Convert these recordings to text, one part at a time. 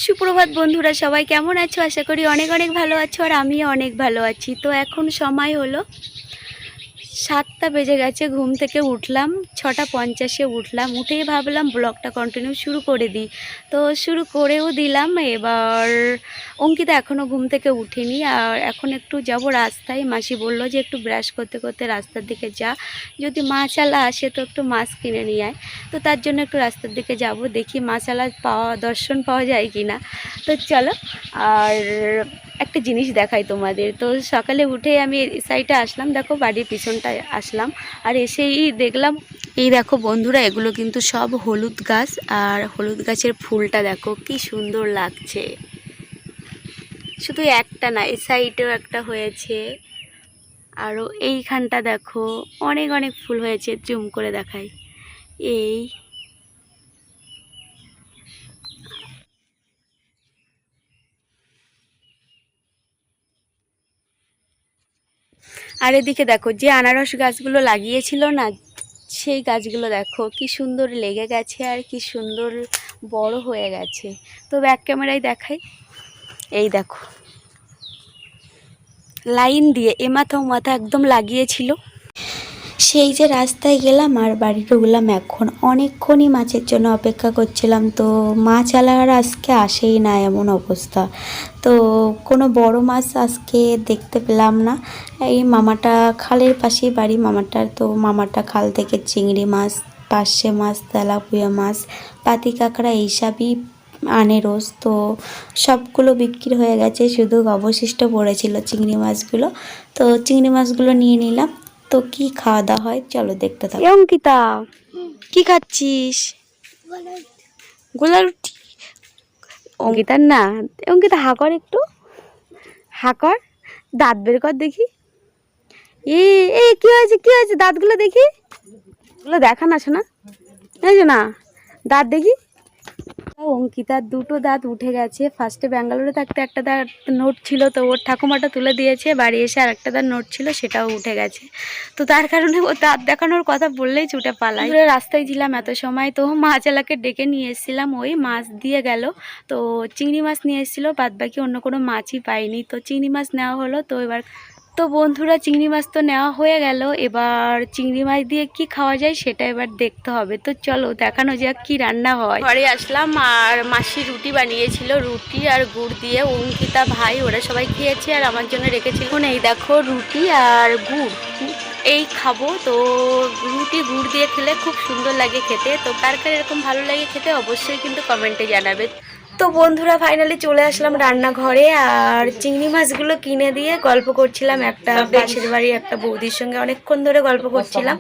সুপ্রভাত বন্ধুরা, সবাই কেমন আছো? আশা করি অনেক অনেক ভালো আছো, আর আমিও অনেক ভালো আছি। তো এখন সময় হলো 7টা বেজে গেছে। ঘুম থেকে উঠলাম 6টা 50-এ উঠলাম। উঠেই ভাবলাম ব্লগটা কন্টিনিউ শুরু করে দিই। তো শুরু করেও দিলাম। এবার অঙ্কিতা এখনও ঘুম থেকে উঠেনি, আর এখন একটু যাব রাস্তায়। মাসি বলল যে একটু ব্রাশ করতে করতে রাস্তার দিকে যা, যদি মাছালা আসে তো একটু মাছ কিনে নিয়ে আয়। তো তার জন্য একটু রাস্তার দিকে যাব, দেখি মাছালা দর্শন পাওয়া যায় কি না। তো চলো, আর একটা জিনিস দেখাই তোমাদের। তো সকালে উঠে আমি এই সাইডে আসলাম, দেখো বাড়ির পিছনটায় আসলাম, আর এসেই দেখলাম, এই দেখো বন্ধুরা, এগুলো কিন্তু সব হলুদ গাছ। আর হলুদ গাছের ফুলটা দেখো কি সুন্দর লাগছে। শুধু একটা না, এই সাইডেও একটা হয়েছে, আরও এইখানটা দেখো অনেক অনেক ফুল হয়েছে। জুম করে দেখাই, এই আর এদিকে দেখো যে আনারস গাছগুলো লাগিয়েছিল না, সেই গাছগুলো দেখো কি সুন্দর লেগে গেছে, আর কি সুন্দর বড় হয়ে গেছে। তো ব্যাক ক্যামেরায় দেখাই, এই দেখো লাইন দিয়ে এ মাথা ও মাথা একদম লাগিয়েছিল। সেই যে রাস্তায় গেলাম আর বাড়ি ঢুকলাম। এখন অনেকক্ষণই মাছের জন্য অপেক্ষা করছিলাম, তো মাছওয়ালার আজকে আসেই না, এমন অবস্থা। তো কোনো বড় মাছ আজকে দেখতে পেলাম না। এই মামাটা খালের পাশেই বাড়ি মামাটার, তো মামাটা খাল থেকে চিংড়ি মাছ, পার্শে মাছ, তেলাপিয়া মাছ, পাতি কাঁকড়া এইসবই আনে রোজ। তো সবগুলো বিক্রি হয়ে গেছে, শুধু অবশিষ্ট পড়েছিল চিংড়ি মাছগুলো। তো চিংড়ি মাছগুলো নিয়ে নিলাম। তো কি খাওয়া দাওয়া হয় চলো দেখতে থাকো। অঙ্কিতা, কি খাচ্ছিস? গোলা রুটি। অঙ্কিতার না, অঙ্কিতা হা কর, একটু হা কর, দাঁত বের কর দেখি। এ এ কি হয়েছে, কি হয়েছে? দাঁতগুলো দেখি, ওগুলো দেখা না শোনা, এই না, দাঁত দেখি। অঙ্কিতার দুটো দাঁত উঠে গেছে। ফার্স্টে ব্যাঙ্গালোরে থাকতে একটা দাঁত নোট ছিল, তো ওর ঠাকুমাটা তুলে দিয়েছে। বাড়ি এসে আর একটা দাঁত নোট ছিল, সেটাও উঠে গেছে। তো তার কারণে ও দাঁত দেখানোর কথা বললেই ছুটে পালায়। রাস্তায় ছিলাম এত সময়, তো মাছওয়ালাকে ডেকে নিয়ে এসেছিলাম, ওই মাছ দিয়ে গেল। তো চিংড়ি মাছ নিয়ে এসেছিলো, বাদ বাকি অন্য কোনো মাছই পাইনি। তো চিংড়ি মাছ নেওয়া হলো। তো এবার তো বন্ধুরা, চিংড়ি মাছ তো নেওয়া হয়ে গেল। এবার চিংড়ি মাছ দিয়ে কি খাওয়া যায় সেটা এবার দেখতে হবে। তো চলো দেখানো যাক কি রান্না হয়। ঘরে আসলাম, আর মাসি রুটি বানিয়েছিল, রুটি আর গুড় দিয়ে। অঙ্কিতা, ভাই ওরা সবাই খেয়েছে, আর আমার জন্য রেখেছিল। এই দেখো রুটি আর গুড়, এই খাবো। তো রুটি গুড় দিয়ে খেলে খুব সুন্দর লাগে খেতে। তো কার কার এরকম ভালো লাগে খেতে অবশ্যই কিন্তু কমেন্টে জানাবে। তো বন্ধুরা, ফাইনালি চলে আসলাম রান্নাঘরে, আর চিংড়ি মাছগুলো কিনে দিয়ে গল্প করছিলাম একটা পাশের বাড়ি একটা বৌদির সঙ্গে। অনেকক্ষণ ধরে গল্প করছিলাম,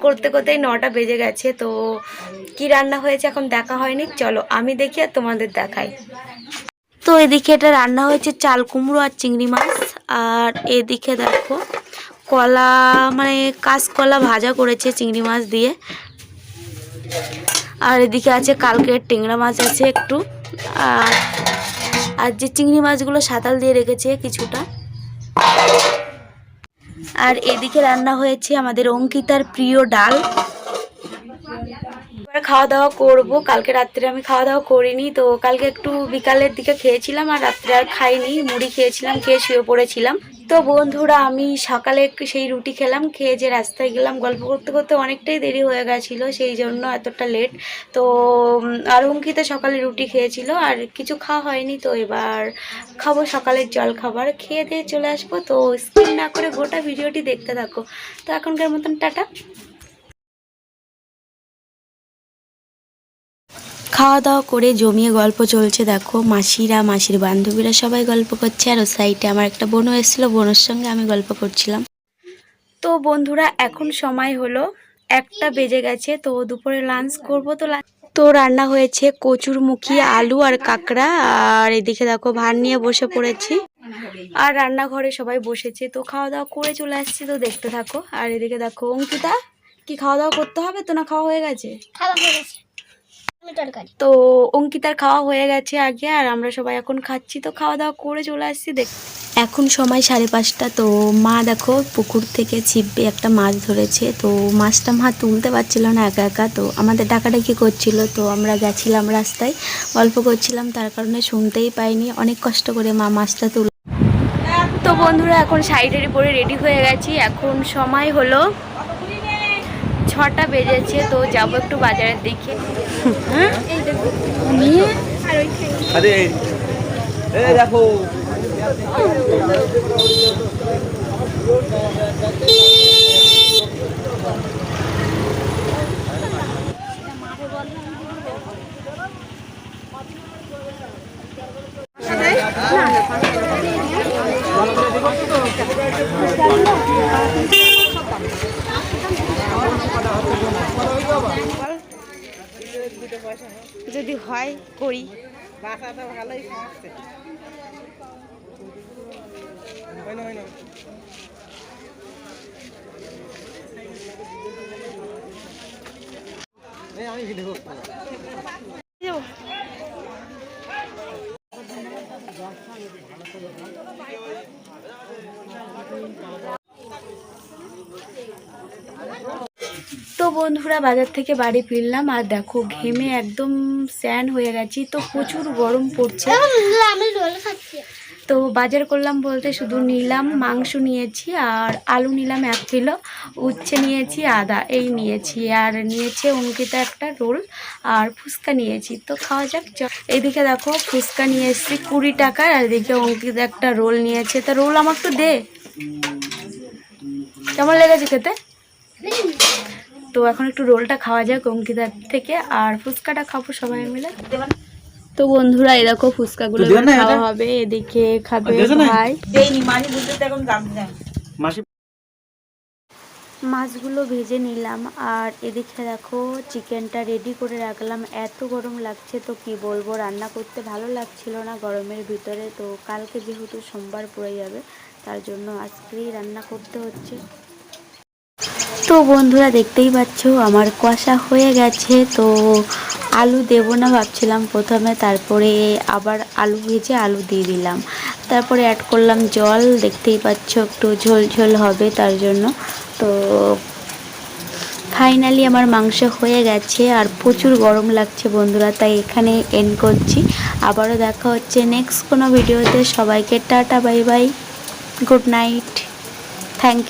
করতে করতেই 9টা বেজে গেছে। তো কি রান্না হয়েছে এখন দেখা হয়নি, চলো আমি দেখি আর তোমাদের দেখাই। তো এদিকে এটা রান্না হয়েছে চাল কুমড়ো আর চিংড়ি মাছ, আর এদিকে দেখো কলা, মানে কাঁচকলা ভাজা করেছে চিংড়ি মাছ দিয়ে। আর এদিকে আছে কালকের ট্যাংরা মাছ আছে একটু, আর আর যে চিংড়ি মাছগুলো সাঁতাল দিয়ে রেখেছে কিছুটা। আর এদিকে রান্না হয়েছে আমাদের অঙ্কিতার প্রিয় ডাল। এবার খাওয়া দাওয়া করবো। কালকে রাত্রে আমি খাওয়া দাওয়া করিনি, তো কালকে একটু বিকালের দিকে খেয়েছিলাম, আর রাত্রে আর খাইনি, মুড়ি খেয়েছিলাম, খেয়ে শুয়ে পড়েছিলাম। তো বন্ধুরা, আমি সকালে সেই রুটি খেলাম, খেয়ে যে রাস্তায় গেলাম, গল্প করতে করতে অনেকটাই দেরি হয়ে গেছিলো, সেই জন্য এতটা লেট। তো আর অঙ্কিতা সকালে রুটি খেয়েছিল, আর কিছু খাওয়া হয়নি। তো এবার খাবো সকালের জল খাবার, খেয়ে দিয়ে চলে আসবো। তো স্কিপ না করে গোটা ভিডিওটি দেখতে থাকো। তো এখনকার মতন টাটা। খাওয়া দাওয়া করে জমিয়ে গল্প চলছে, দেখো মাসিরা, মাসির বান্ধবীরা সবাই গল্প করছে, আর ও সাইডে আমার একটা বোনও এসেছিলো, বোনের সঙ্গে আমি গল্প করছিলাম। তো বন্ধুরা, এখন সময় হলো 1টা বেজে গেছে। তো দুপুরে লাঞ্চ করব। তো রান্না হয়েছে কচুরমুখী, আলু আর কাঁকড়া, আর এদিকে দেখো ভাত নিয়ে বসে পড়েছি, আর রান্নাঘরে সবাই বসেছে। তো খাওয়া দাওয়া করে চলে আসছি, তো দেখতে থাকো। আর এদিকে দেখো অঙ্কিতা, কি খাওয়া দাওয়া করতে হবে তো, না খাওয়া হয়ে গেছে? তো অঙ্কিতার খাওয়া হয়ে গেছে আগে, আর আমরা সবাই এখন খাচ্ছি। তো খাওয়া দাওয়া করে চলে আসছি। এখন সময় 5:30। তো মা দেখো পুকুর থেকে ছিপে একটা মাছ ধরেছে। তো মাছটা মা তুলতে পারছিল না একা একা, তো আমাদের ডাকাডাকি করছিল। তো আমরা গেছিলাম রাস্তায়, গল্প করছিলাম, তার কারণে শুনতেই পাইনি। অনেক কষ্ট করে মা মাছটা তুল। তো বন্ধুরা এখন সাইডের পরে রেডি হয়ে গেছি। এখন সময় হলো 6টা বেজেছে। তো যাবো একটু বাজারের দিকে। দেখো যদি হয় করি। ভালোই আমি ভিডিও করব। তো বন্ধুরা বাজার থেকে বাড়ি ফিরলাম, আর দেখো ঘেমে একদম স্যান হয়ে গেছি। তো প্রচুর গরম পড়ছে। তো বাজার করলাম বলতে শুধু নিলাম মাংস নিয়েছি, আর আলু নিলাম 1 কিলো, উচ্ছে নিয়েছি আদা, এই নিয়েছি। আর নিয়েছে অঙ্কিতা একটা রোল, আর ফুচকা নিয়েছি। তো খাওয়া যাক। এইদিকে দেখো ফুচকা নিয়ে এসেছি 20 টাকার, আর এদিকে অঙ্কিতা একটা রোল নিয়েছে। তা রোল আমাকে তো দে, কেমন লেগেছে খেতে? তো এখন একটু রোলটা খাওয়া যাক অঙ্কিতার থেকে, আর ফুচকাটা খাবো সবাই মিলে। তো বন্ধুরা এই দেখো ফুচকাগুলো খাওয়া হবে। এদিকে খাবে ভাই। মাছগুলো ভেজে নিলাম, আর এদিকে দেখো চিকেনটা রেডি করে রাখলাম। এত গরম লাগছে তো কি বলবো, রান্না করতে ভালো লাগছিল না গরমের ভিতরে। তো কালকে যেহেতু সোমবার পড়ে যাবে, তার জন্য আজকেই রান্না করতে হচ্ছে। তো বন্ধুরা দেখতেই পাচ্ছ আমার কষা হয়ে গেছে। তো আলু দেব না ভাবছিলাম প্রথমে, তারপরে আবার আলু ভেজে আলু দিয়ে দিলাম। তারপরে অ্যাড করলাম জল, দেখতেই পাচ্ছ একটু ঝোল ঝোল হবে তার জন্য। তো ফাইনালি আমার মাংস হয়ে গেছে, আর প্রচুর গরম লাগছে বন্ধুরা, তাই এখানে এন্ড করছি। আবারও দেখা হচ্ছে নেক্সট কোনো ভিডিওতে। সবাইকে tata bye bye, good night, thank you.